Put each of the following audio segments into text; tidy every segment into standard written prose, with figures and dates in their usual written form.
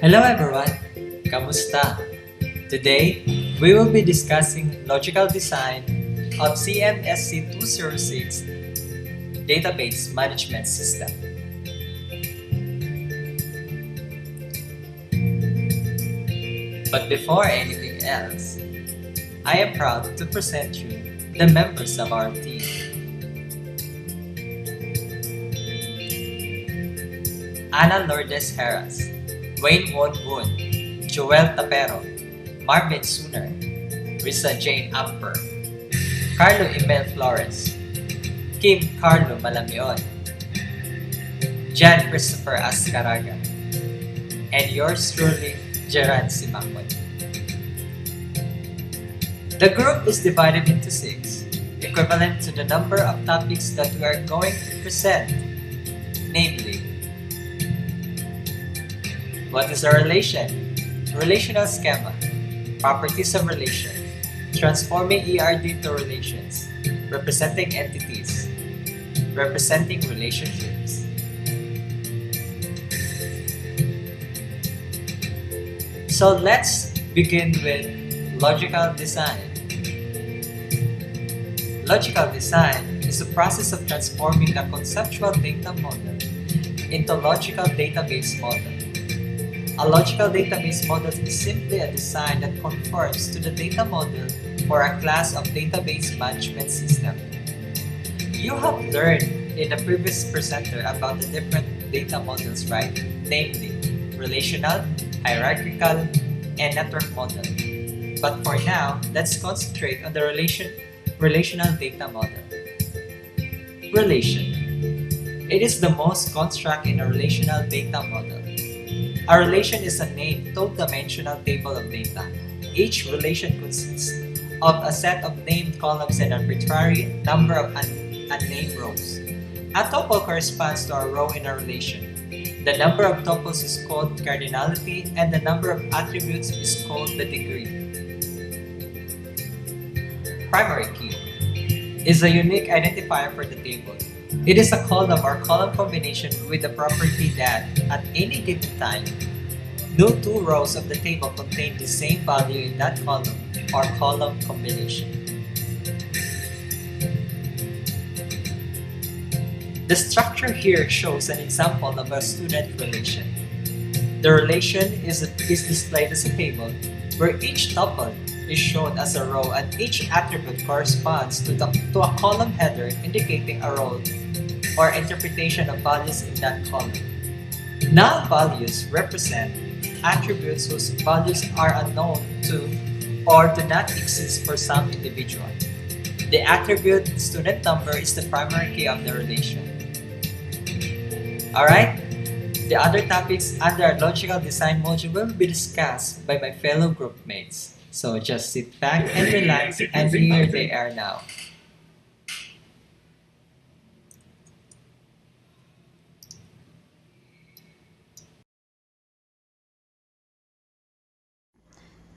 Hello everyone! Kamusta? Today, we will be discussing logical design of CMSC 206 Database Management System. But before anything else, I am proud to present you the members of our team. Ana Lourdes Heras, Wayne Won Woon, Joel Tapero, Marvin Suner, Risa Jane Amper, Carlo Emel Flores, Kim Carlo Malamion, Jan Christopher Ascaraga, and yours truly, Geran Simakon. The group is divided into 6, equivalent to the number of topics that we are going to present, namely, what is a relation? Relational schema, properties of relation, transforming ERD to relations, representing entities, representing relationships. So let's begin with logical design. Logical design is the process of transforming a conceptual data model into logical database model. A logical database model is simply a design that conforms to the data model for a class of database management system. You have learned in the previous presenter about the different data models, right? Namely, relational, hierarchical, and network model. But for now, let's concentrate on the relational data model. Relation. It is the most construct in a relational data model. A relation is a named two-dimensional table of data. Each relation consists of a set of named columns and an arbitrary number of unnamed rows. A tuple corresponds to a row in a relation. The number of tuples is called cardinality, and the number of attributes is called the degree. Primary key is a unique identifier for the table. It is a column or column combination with the property that, at any given time, no two rows of the table contain the same value in that column or column combination. The structure here shows an example of a student relation. The relation is displayed as a table where each tuple is shown as a row and each attribute corresponds to a column header indicating a role or interpretation of values in that column. Null values represent attributes whose values are unknown to or do not exist for some individual. The attribute student number is the primary key of the relation. Alright? The other topics under our logical design module will be discussed by my fellow groupmates. So just sit back and relax, and here they are now.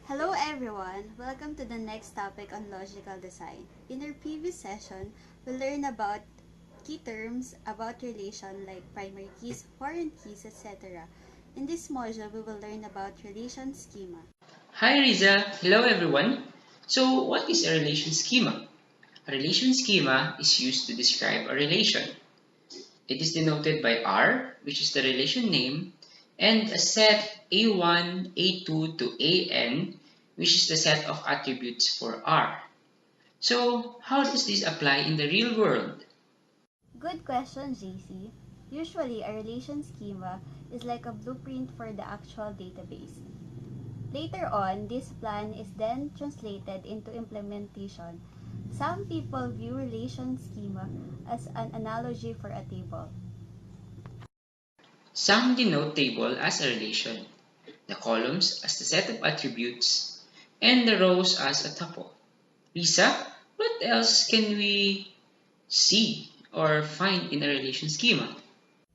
Hello everyone! Welcome to the next topic on logical design. In our previous session, we learned about key terms about relation like primary keys, foreign keys, etc. In this module, we will learn about relation schema. Hi Riza, hello everyone. So what is a relation schema? A relation schema is used to describe a relation. It is denoted by R, which is the relation name, and a set A1, A2 to AN, which is the set of attributes for R. So how does this apply in the real world? Good question, JC. Usually, a relation schema is like a blueprint for the actual database. Later on, this plan is then translated into implementation. Some people view relation schema as an analogy for a table. Some denote table as a relation, the columns as the set of attributes, and the rows as a tuple. Lisa, what else can we see or find in a relation schema?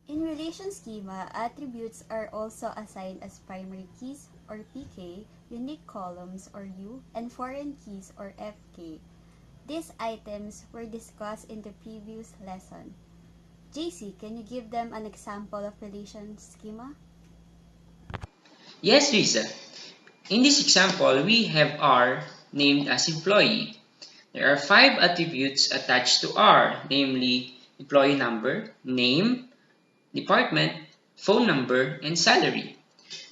In relation schema, attributes are also assigned as primary keys or PK, unique columns or U, and foreign keys or FK. These items were discussed in the previous lesson. JC, can you give them an example of relation schema? Yes, Risa. In this example, we have R named as employee. There are five attributes attached to R, namely employee number, name, department, phone number, and salary.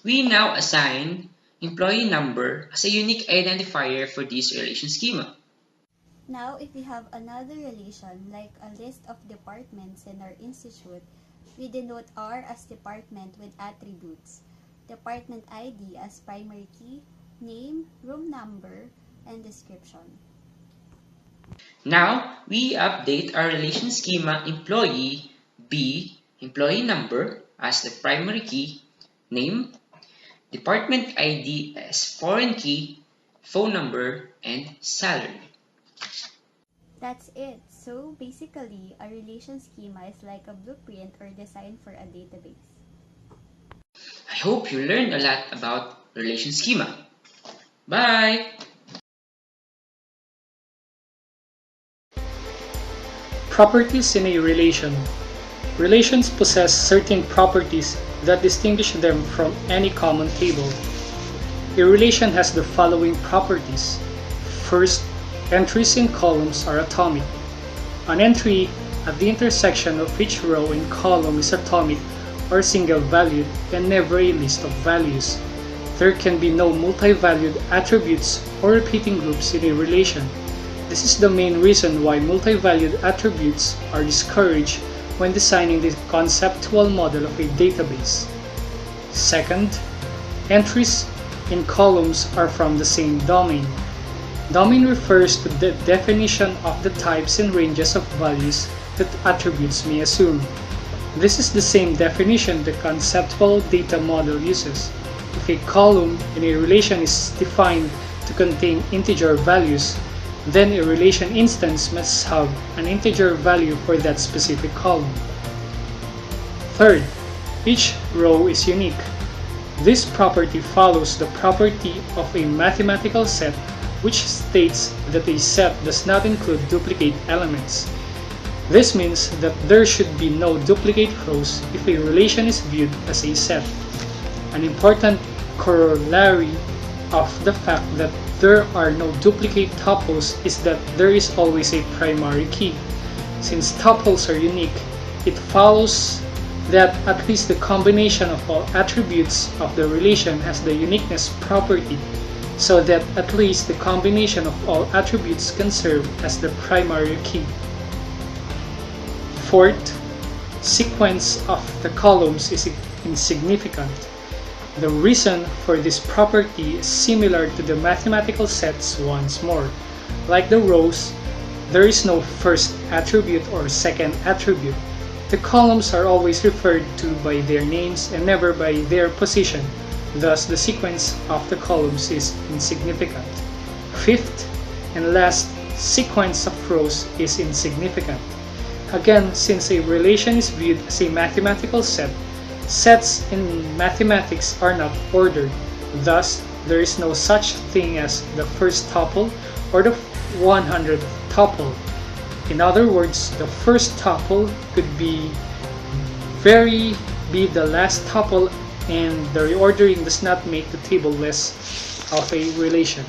We now assign employee number as a unique identifier for this relation schema. Now, if we have another relation, like a list of departments in our institute, we denote R as department with attributes, department ID as primary key, name, room number, and description. Now, we update our relation schema employee B, employee number as the primary key, name, department ID as foreign key, phone number, and salary. That's it. So basically, a relation schema is like a blueprint or design for a database. I hope you learned a lot about relation schema. Bye! Properties in a relation. Relations possess certain properties that distinguish them from any common table. A relation has the following properties. First, entries in columns are atomic. An entry at the intersection of each row and column is atomic or single-valued and never a list of values. There can be no multi-valued attributes or repeating groups in a relation. This is the main reason why multi-valued attributes are discouraged when designing the conceptual model of a database. Second, entries in columns are from the same domain. Domain refers to the definition of the types and ranges of values that attributes may assume. This is the same definition the conceptual data model uses. If a column in a relation is defined to contain integer values, then a relation instance must have an integer value for that specific column. Third, each row is unique. This property follows the property of a mathematical set, which states that a set does not include duplicate elements. This means that there should be no duplicate rows if a relation is viewed as a set. An important corollary of the fact that there are no duplicate tuples is that there is always a primary key. Since tuples are unique, it follows that at least the combination of all attributes of the relation has the uniqueness property, so that at least the combination of all attributes can serve as the primary key. Fourth, sequence of the columns is insignificant. The reason for this property is similar to the mathematical sets once more. Like the rows, there is no first attribute or second attribute. The columns are always referred to by their names and never by their position. Thus, the sequence of the columns is insignificant. Fifth and last, sequence of rows is insignificant. Again, since a relation is viewed as a mathematical set, sets in mathematics are not ordered. Thus, there is no such thing as the first tuple or the 100th tuple. In other words, the first tuple could be the last tuple, and the reordering does not make the table less of a relation.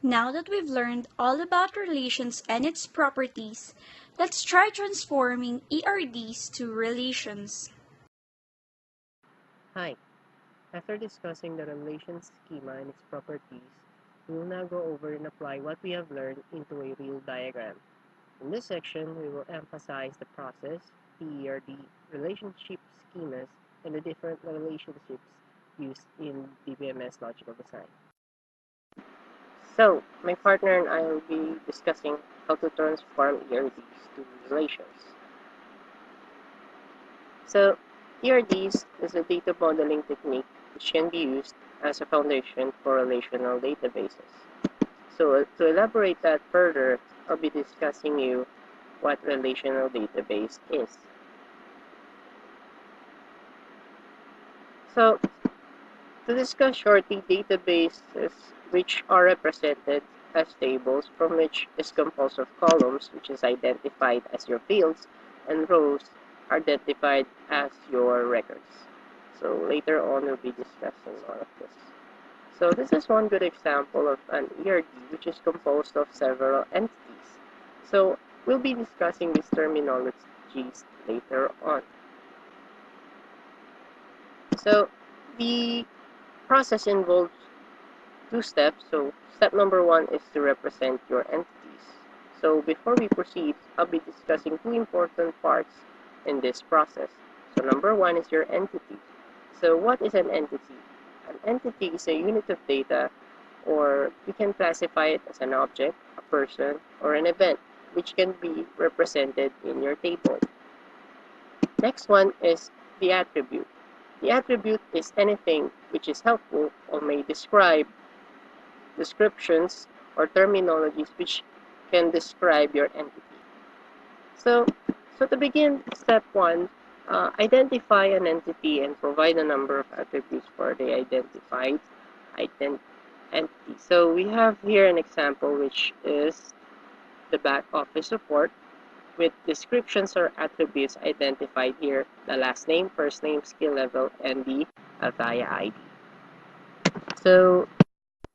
Now that we've learned all about relations and its properties, let's try transforming ERDs to relations. Hi. After discussing the relation schema and its properties, we will now go over and apply what we have learned into a real diagram. In this section, we will emphasize the process, the ERD, relationship schemas, and the different relationships used in DBMS logical design. So, my partner and I will be discussing how to transform ERDs to relations. So, ERDs is a data modeling technique which can be used as a foundation for relational databases. So, to elaborate that further, I'll be discussing you what relational database is. So, to discuss shortly, databases which are represented as tables from which is composed of columns, which is identified as your fields, and rows, identified as your records. So later on, we'll be discussing all of this. So this is one good example of an ERD which is composed of several entities. So we'll be discussing these terminologies later on. So the process involves two steps. So step number one is to represent your entities. So before we proceed, I'll be discussing two important parts in this process. So number one is your entity. So what is an entity? An entity is a unit of data, or you can classify it as an object, a person, or an event, which can be represented in your table. Next one is the attribute. The attribute is anything which is helpful or may describe descriptions or terminologies which can describe your entity. So to begin, step one, identify an entity and provide a number of attributes for the identified entity. So we have here an example which is the back office support with descriptions or attributes identified here, the last name, first name, skill level, and the Avaya ID. So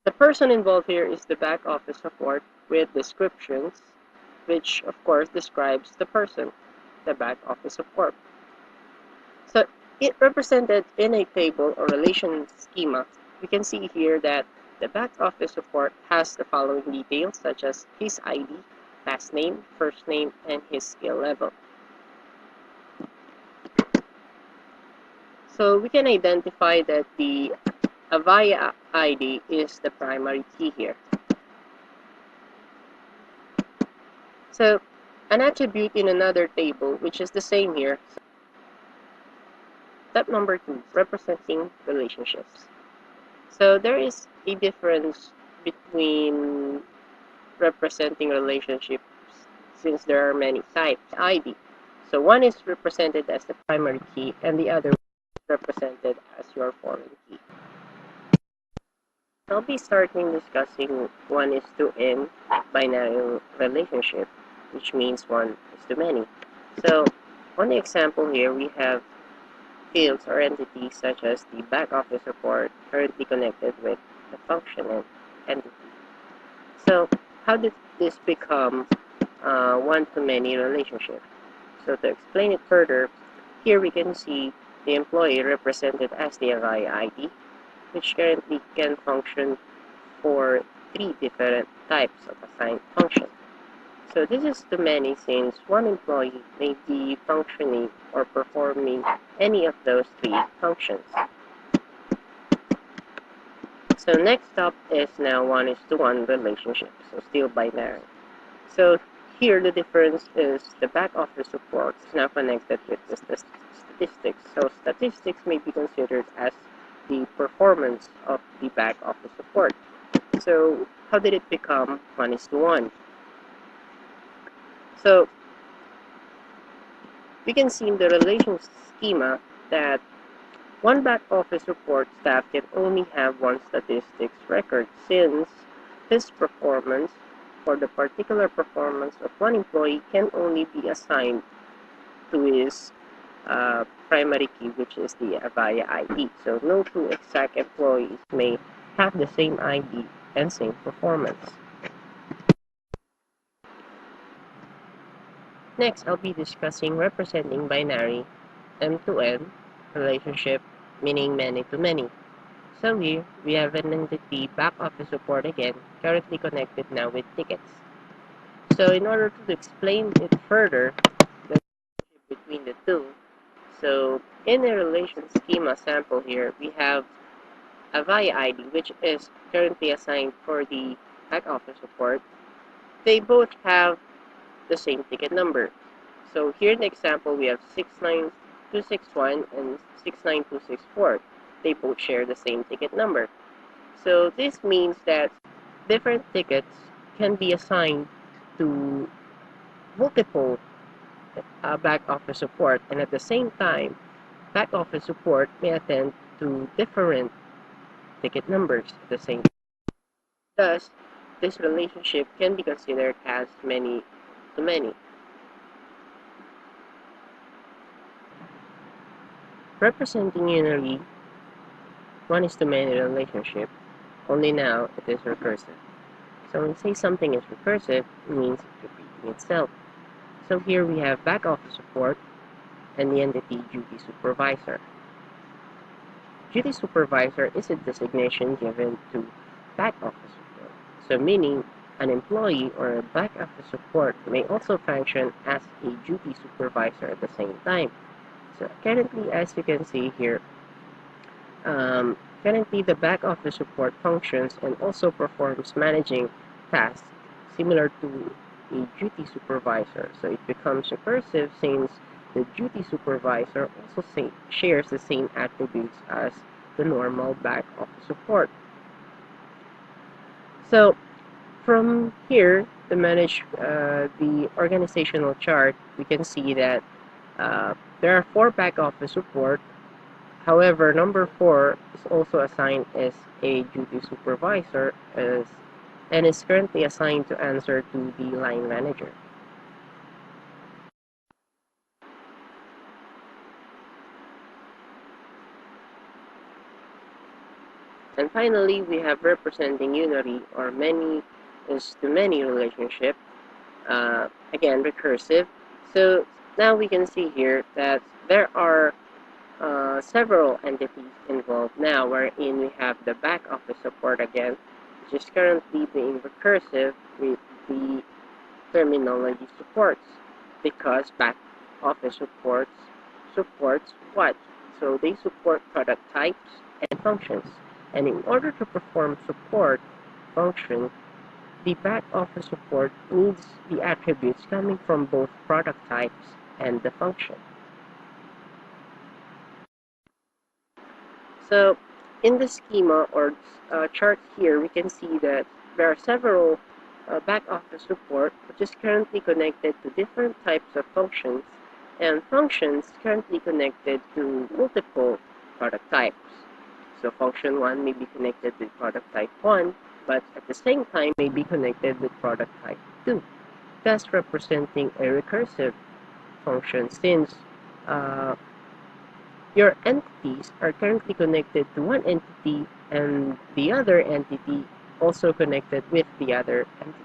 the person involved here is the back office support with descriptions, which of course describes the person, the back office support. So it represented in a table or relation schema. We can see here that the back office support has the following details such as his ID, last name, first name, and his skill level. So we can identify that the Avaya ID is the primary key here. So an attribute in another table, which is the same here. Step number two, representing relationships. So there is a difference between representing relationships since there are many types. ID. So one is represented as the primary key and the other is represented as your foreign key. I'll be starting discussing 1:n binary relationship, which means 1:many. So on the example here, we have fields or entities such as the back office support currently connected with the function entity. So how did this become one-to-many relationship? So to explain it further, here we can see the employee represented as the Avaya ID, which currently can function for three different types of assigned function. So this is to many since one employee may be functioning or performing any of those three functions. So next up is now 1:1 relationship, so still binary. So here the difference is the back office support is now connected with the statistics. So statistics may be considered as the performance of the back office support. So how did it become 1:1? So we can see in the relation schema that one back office support staff can only have one statistics record since his performance or the particular performance of one employee can only be assigned to his primary key, which is the Avaya ID. So no two exact employees may have the same ID and same performance. Next, I'll be discussing representing binary M2M relationship, meaning many to many. So here, we have an entity back office support again, currently connected now with tickets. So in order to explain it further, the relationship between the two, so in a relation schema sample here, we have Avaya ID, which is currently assigned for the back office support. They both have the same ticket number. So here in the example, we have 69261 and 69264. They both share the same ticket number. So this means that different tickets can be assigned to multiple back office support, and at the same time, back office support may attend to different ticket numbers at the same time. Thus, this relationship can be considered as many to many. representing unary one-is-to-many relationship, only now it is recursive. So when we say something is recursive, it means it's repeating itself. So here we have back office support and the entity duty supervisor. Duty supervisor is a designation given to back office support. So meaning an employee or a back office support may also function as a duty supervisor at the same time. So currently, as you can see here, um, currently the back office support functions and also performs managing tasks similar to a duty supervisor. So it becomes recursive since the duty supervisor also shares the same attributes as the normal back office support. So from here, to manage the organizational chart, we can see that there are four back office support. However, number four is also assigned as a duty supervisor and is currently assigned to answer to the line manager. And finally, we have representing unary or many is to many relationship. Again, recursive. So now we can see here that there are several entities involved now, wherein we have the back office support again, which is currently being recursive with the terminology supports, because back office supports what? So they support product types and functions. And in order to perform support function, the back office support needs the attributes coming from both product types and the function. So in the schema or chart here, we can see that there are several back office support which is currently connected to different types of functions and functions currently connected to multiple product types. So function 1 may be connected with product type 1, but at the same time may be connected with product type 2, thus representing a recursive function since uh, your entities are currently connected to one entity and the other entity also connected with the other entity,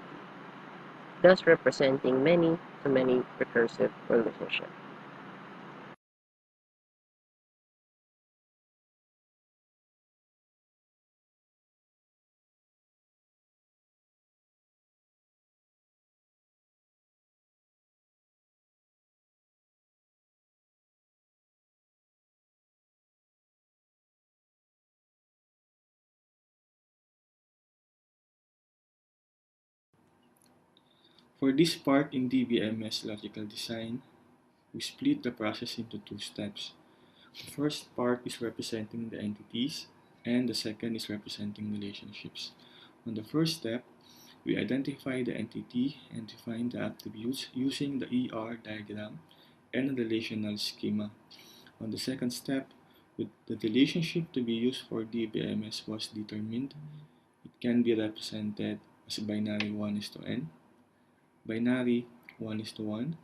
thus representing many to many recursive relationship. For this part in DBMS logical design, we split the process into two steps. The first part is representing the entities, and the second is representing relationships. On the first step, we identify the entity and define the attributes using the ER diagram and a relational schema. On the second step, with the relationship to be used for DBMS was determined, it can be represented as binary 1 is to n, binary 1 is to 1,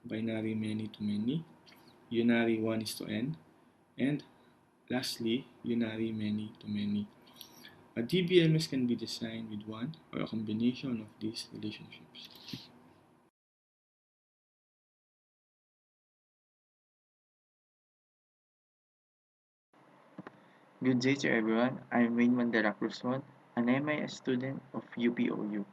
binary many to many, unary 1 is to n, and lastly, unary many to many. A DBMS can be designed with one or a combination of these relationships. Good day to everyone. I'm Wayne Mandela Cruzon, and I'm a student of UPOU.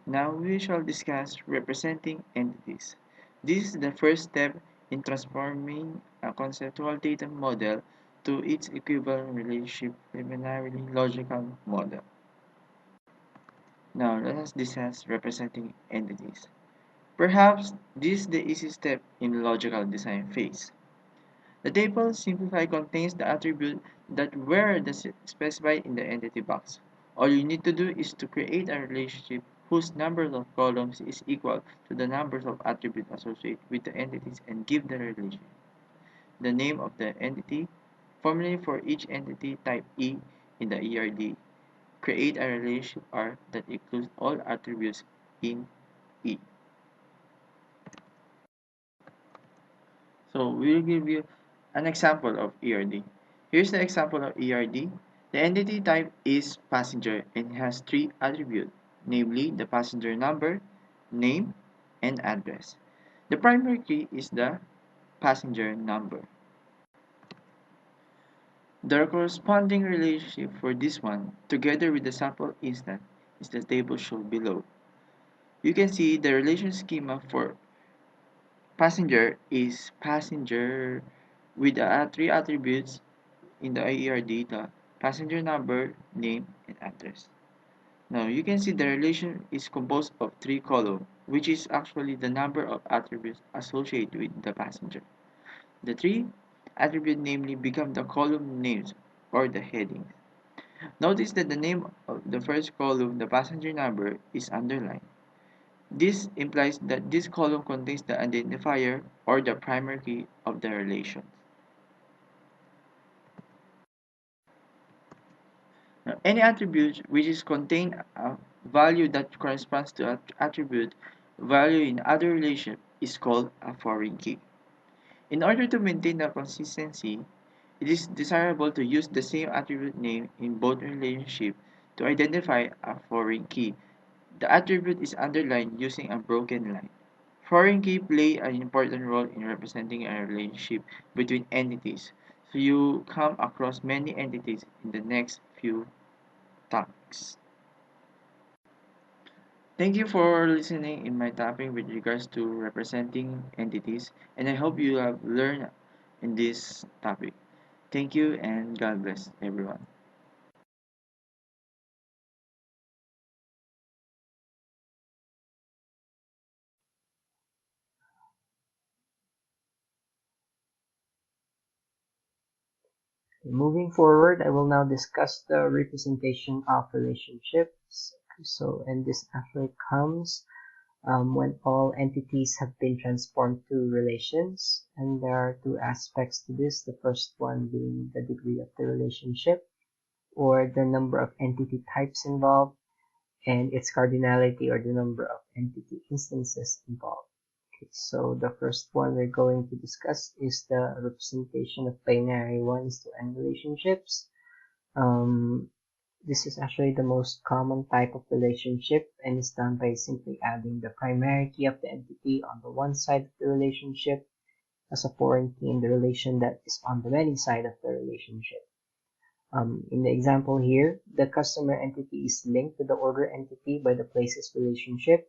Now we shall discuss representing entities. This is the first step in transforming a conceptual data model to its equivalent relationship preliminary logical model. Now let us discuss representing entities. Perhaps this is the easy step in logical design phase. The table simplified contains the attribute that were specified in the entity box. All you need to do is to create a relationship whose number of columns is equal to the numbers of attributes associated with the entities and give the relation. The name of the entity, formally for each entity type E in the ERD. Create a relationship R that includes all attributes in E. So we will give you An example of ERD. Here's the example of ERD. The entity type is passenger and has three attributes, namely the passenger number, name, and address. The primary key is the passenger number. The corresponding relationship for this one, together with the sample instance, is the table shown below. You can see the relation schema for passenger is passenger with the three attributes in the IER data, passenger number, name, and address. Now you can see the relation is composed of three columns, which is actually the number of attributes associated with the passenger. The three attributes namely become the column names or the headings. Notice that the name of the first column, the passenger number, is underlined. This implies that this column contains the identifier or the primary key of the relation. Now, any attribute which is contain a value that corresponds to an attribute value in other relation is called a foreign key. In order to maintain the consistency, it is desirable to use the same attribute name in both relationships to identify a foreign key. The attribute is underlined using a broken line. Foreign key play an important role in representing a relationship between entities, so you come across many entities in the next few topics. Thank you for listening in my topic with regards to representing entities, and I hope you have learned in this topic. Thank you and God bless everyone. Moving forward, I will now discuss the representation of relationships. So, and this actually comes when all entities have been transformed to relations. And there are two aspects to this. The first one being the degree of the relationship, or the number of entity types involved, and its cardinality, or the number of entity instances involved. Okay, so the first one we're going to discuss is the representation of binary 1:n relationships. This is actually the most common type of relationship and is done by simply adding the primary key of the entity on the one side of the relationship as a foreign key in the relation that is on the many side of the relationship. In the example here, the customer entity is linked to the order entity by the places relationship,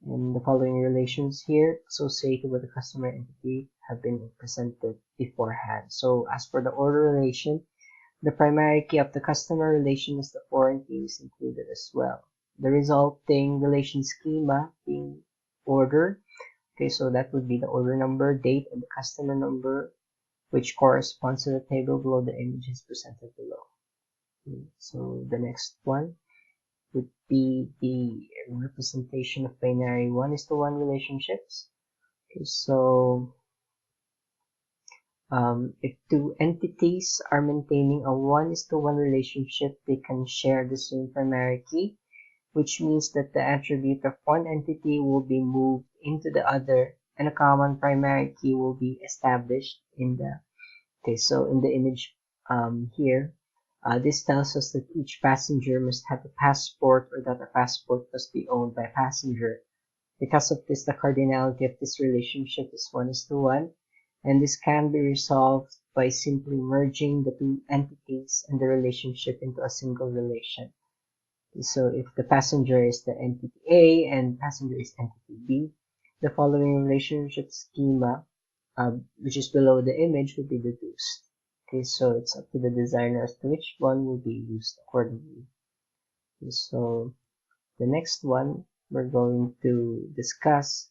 and the following relations here associated with the customer entity have been presented beforehand. So as for the order relation, the primary key of the customer relation is the foreign key is included as well. The resulting relation schema being order. Okay, so that would be the order number, date, and the customer number, which corresponds to the table below the images presented below. Okay, so the next one would be the representation of binary 1:1 relationships. Okay, so if two entities are maintaining a 1:1 relationship, they can share the same primary key, which means that the attribute of one entity will be moved into the other and a common primary key will be established in the, okay, so in the image here, this tells us that each passenger must have a passport or that a passport must be owned by a passenger. Because of this, the cardinality of this relationship is 1:1, and this can be resolved by simply merging the two entities and the relationship into a single relation. So if the passenger is the entity A and passenger is entity B, the following relationship schema, which is below the image, will be deduced. Okay, so it's up to the designer as to which one will be used accordingly. Okay, so the next one we're going to discuss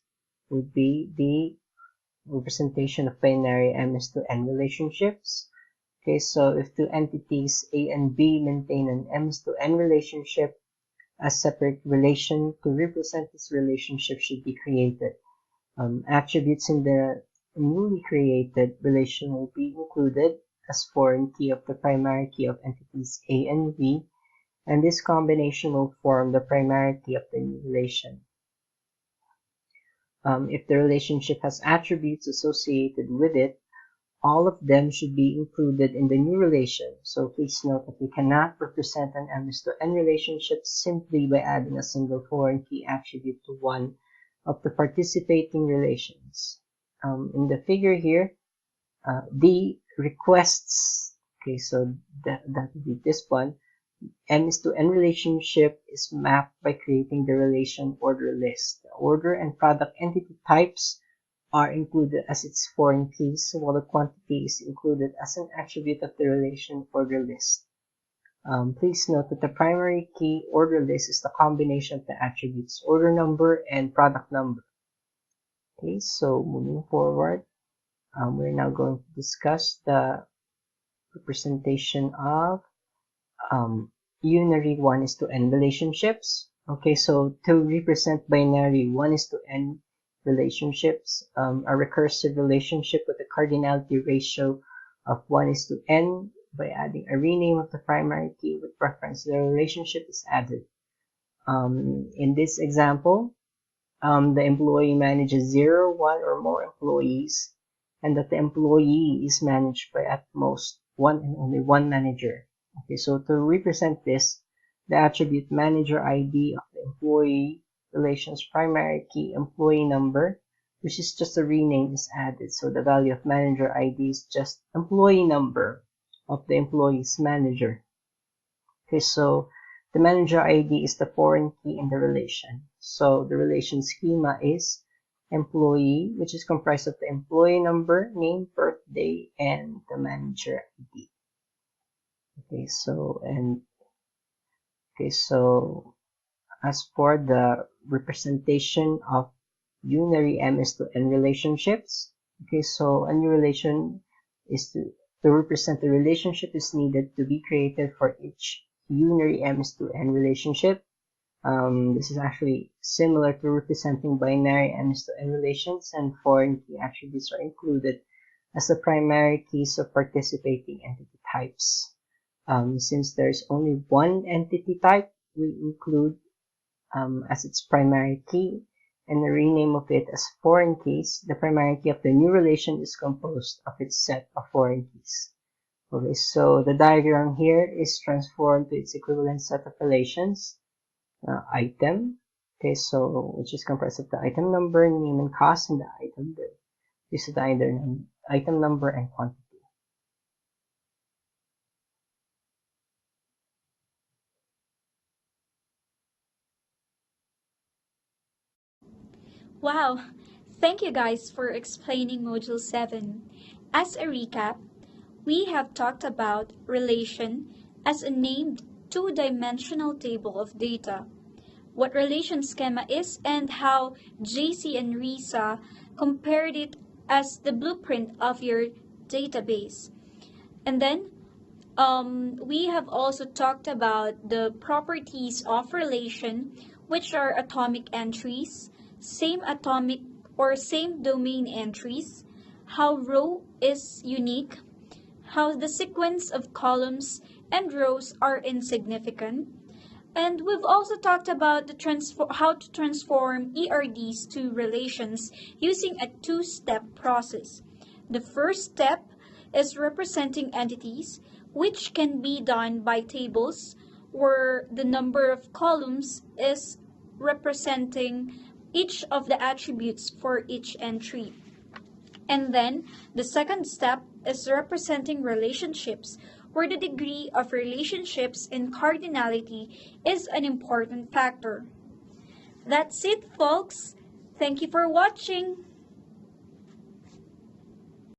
would be the representation of binary M:2n relationships. Okay, so if two entities A and B maintain an M:2n relationship, a separate relation to represent this relationship should be created. Attributes in the newly created relation will be included as foreign key of the primary key of entities A and B, and this combination will form the primary key of the new relation. If the relationship has attributes associated with it, all of them should be included in the new relation. So please note that we cannot represent an MS to N relationship simply by adding a single foreign key attribute to one of the participating relations. In the figure here, the requests, okay, so that would be this one. M is to N relationship is mapped by creating the relation order list. The order and product entity types are included as its foreign keys, while the quantity is included as an attribute of the relation order list. Please note that the primary key order list is the combination of the attributes order number and product number. Okay, so moving forward, we're now going to discuss the representation of unary 1:n relationships. Okay, so to represent binary 1:n relationships, a recursive relationship with a cardinality ratio of 1:n by adding a rename of the primary key with reference to the relationship is added. In this example, the employee manages 0, 1, or more employees, and that the employee is managed by at most one and only one manager. Okay, so to represent this, the attribute manager ID of the employee relation's primary key employee number, which is just a rename, is added. So the value of manager ID is just employee number of the employee's manager. Okay, so the manager ID is the foreign key in the relation. So the relation schema is employee, which is comprised of the employee number, name, birthday, and the manager ID. Okay, so as for the representation of unary MS to N relationships, okay, so a new relation is to represent the relationship is needed to be created for each unary MS to N relationship. This is actually similar to representing binary MS to N relations, and foreign key attributes are included as the primary keys of participating entity types. Since there's only one entity type, we include as its primary key and the rename of it as foreign keys. The primary key of the new relation is composed of its set of foreign keys. Okay, so the diagram here is transformed to its equivalent set of relations. Item, okay, so which is comprised of the item number, name and cost, and the item bill. This is the item number and quantity. Wow! Thank you guys for explaining Module 7. As a recap, we have talked about relation as a named two-dimensional table of data, what relation schema is, and how JC and Risa compared it as the blueprint of your database. And then we have also talked about the properties of relation, which are atomic entries, same atomic or same domain entries, how row is unique, how the sequence of columns and rows are insignificant, and we've also talked about how to transform ERDs to relations using a two-step process. The first step is representing entities, which can be done by tables, where the number of columns is representing each of the attributes for each entry. And then the second step is representing relationships, where the degree of relationships in cardinality is an important factor. That's it, folks. Thank you for watching.